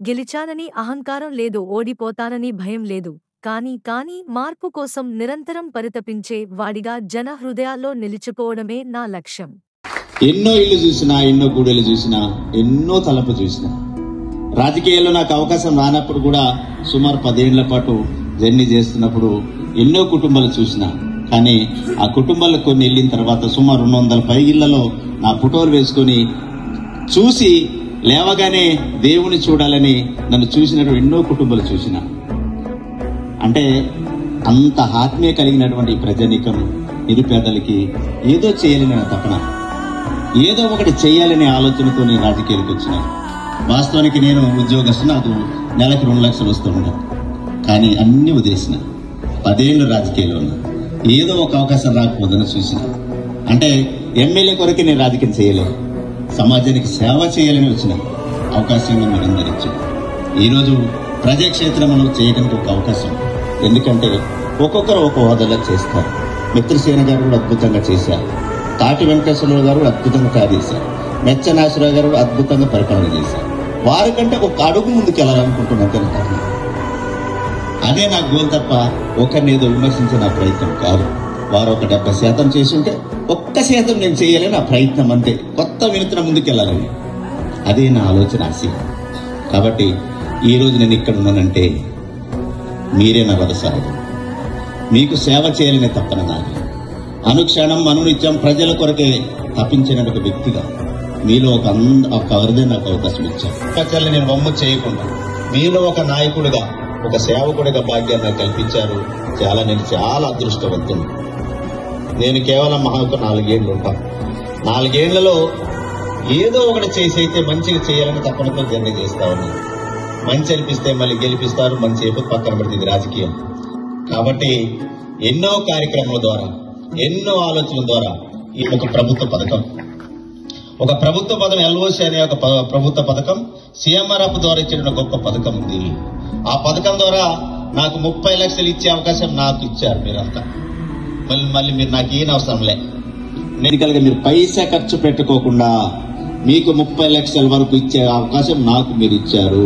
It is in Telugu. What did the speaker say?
గెలిచానని అహంకారం లేదు, ఓడిపోతానని భయం లేదు. కానీ మార్పు కోసం నిరంతరం పరితపించే వాడిగా జన హృదయాల్లో నిలిచిపోవడమే నా లక్ష్యం. ఎన్నో ఇళ్ళు చూసినా, ఎన్నో గూడెలు చూసినా, ఎన్నో తలపు చూసినా, రాజకీయాల్లో నాకు అవకాశం రానప్పుడు కూడా సుమారు 10 ఏళ్ల పాటు జర్నీ చేస్తున్నప్పుడు ఎన్నో కుటుంబాలు చూసినా. కానీ ఆ కుటుంబాలకు కొన్ని వెళ్ళిన తర్వాత సుమారు 200 పై ఇళ్లలో నా ఫోటోలు వేసుకొని చూసి లేవగానే దేవుని చూడాలని నన్ను చూసినటువంటి ఎన్నో కుటుంబాలు చూసిన. అంటే అంత ఆత్మీయ కలిగినటువంటి ప్రజానీకం నిరుపేదలకి ఏదో చేయాలని నా తపన, ఏదో ఒకటి చేయాలనే ఆలోచనతో నేను రాజకీయాలకు వచ్చిన. వాస్తవానికి నేను ఉద్యోగస్తు, నాకు నెలకి 2 లక్షలు వస్తుండే. కానీ అన్ని వదిలేసిన. 10 ఏళ్ళు రాజకీయాల్లో ఉన్నా, ఏదో ఒక అవకాశం రాకపోదని చూసిన. అంటే ఎమ్మెల్యే కొరకే నేను రాజకీయం చేయలేదు, సమాజానికి సేవ చేయాలని వచ్చిన అవకాశంగా మీరు అందరించారు. ఈరోజు ప్రజాక్షేత్రంలో చేయడానికి ఒక అవకాశం. ఎందుకంటే ఒక్కొక్కరు ఒక హోదాలో చేస్తారు. మిత్రసేన గారు కూడా అద్భుతంగా చేశారు, తాటి వెంకటేశ్వరరావు గారు కూడా అద్భుతంగా తయారు చేశారు, మెచ్చనాశ్వరరావు గారు కూడా అద్భుతంగా పరిపాలన చేశారు. వారికంటే ఒక అడుగు ముందుకు వెళ్ళాలనుకుంటున్నాను. అదే నా గోల్ తప్ప ఒకరిని ఏదో విమర్శించే నా ప్రయత్నం కాదు. వారు ఒక 70% చేసి ఉంటే 1% నేను చేయాలని నా ప్రయత్నం, అంతే. కొత్త వినూత్న ముందుకెళ్ళాలని అదే నా ఆలోచన, ఆశయం. కాబట్టి ఈరోజు నేను ఇక్కడ ఉన్నానంటే మీరే నా రథసారథి. మీకు సేవ చేయాలనే తప్పన నాది. అనుక్షణం అనునిత్యం ప్రజల కొరకే తప్పించిన ఒక వ్యక్తిగా మీలో ఒక అరుదే నాకు అవకాశం ఇచ్చారు. ప్రజల్ని నేను వమ్ము చేయకుండా మీలో ఒక నాయకుడిగా, ఒక సేవకుడిగా భాగ్యాన్ని నాకు కల్పించారు. నేను చాలా అదృష్టవంతుడు. నేను కేవలం ఒక 4 ఏళ్ళు ఉంటాను. 4 ఏళ్లలో ఏదో ఒకటి చేసి అయితే మంచిగా చేయాలని తప్పనతో జర్నీ చేస్తా ఉన్నాను. మంచి అనిపిస్తే మళ్ళీ గెలిపిస్తారు, మంచి అయిపోతే పక్కన పడుతుంది రాజకీయం. కాబట్టి ఎన్నో కార్యక్రమాల ద్వారా, ఎన్నో ఆలోచనల ద్వారా ఈ ఒక ప్రభుత్వ పథకం, ఒక ప్రభుత్వ పథకం, ఎల్ఓసి అనే ఒక ప్రభుత్వ పథకం, సీఎంఆర్ఎఫ్ ద్వారా ఇచ్చిన గొప్ప పథకం ఉంది. ఆ పథకం ద్వారా నాకు 30 లక్షలు ఇచ్చే అవకాశం నాకు ఇచ్చారు మీరంతా. మళ్ళీ మీరు నాకు ఏం అవసరం లే, ఎన్నికలుగా మీరు పైసా ఖర్చు పెట్టుకోకుండా మీకు 30 లక్షల వరకు ఇచ్చే అవకాశం నాకు మీరు ఇచ్చారు.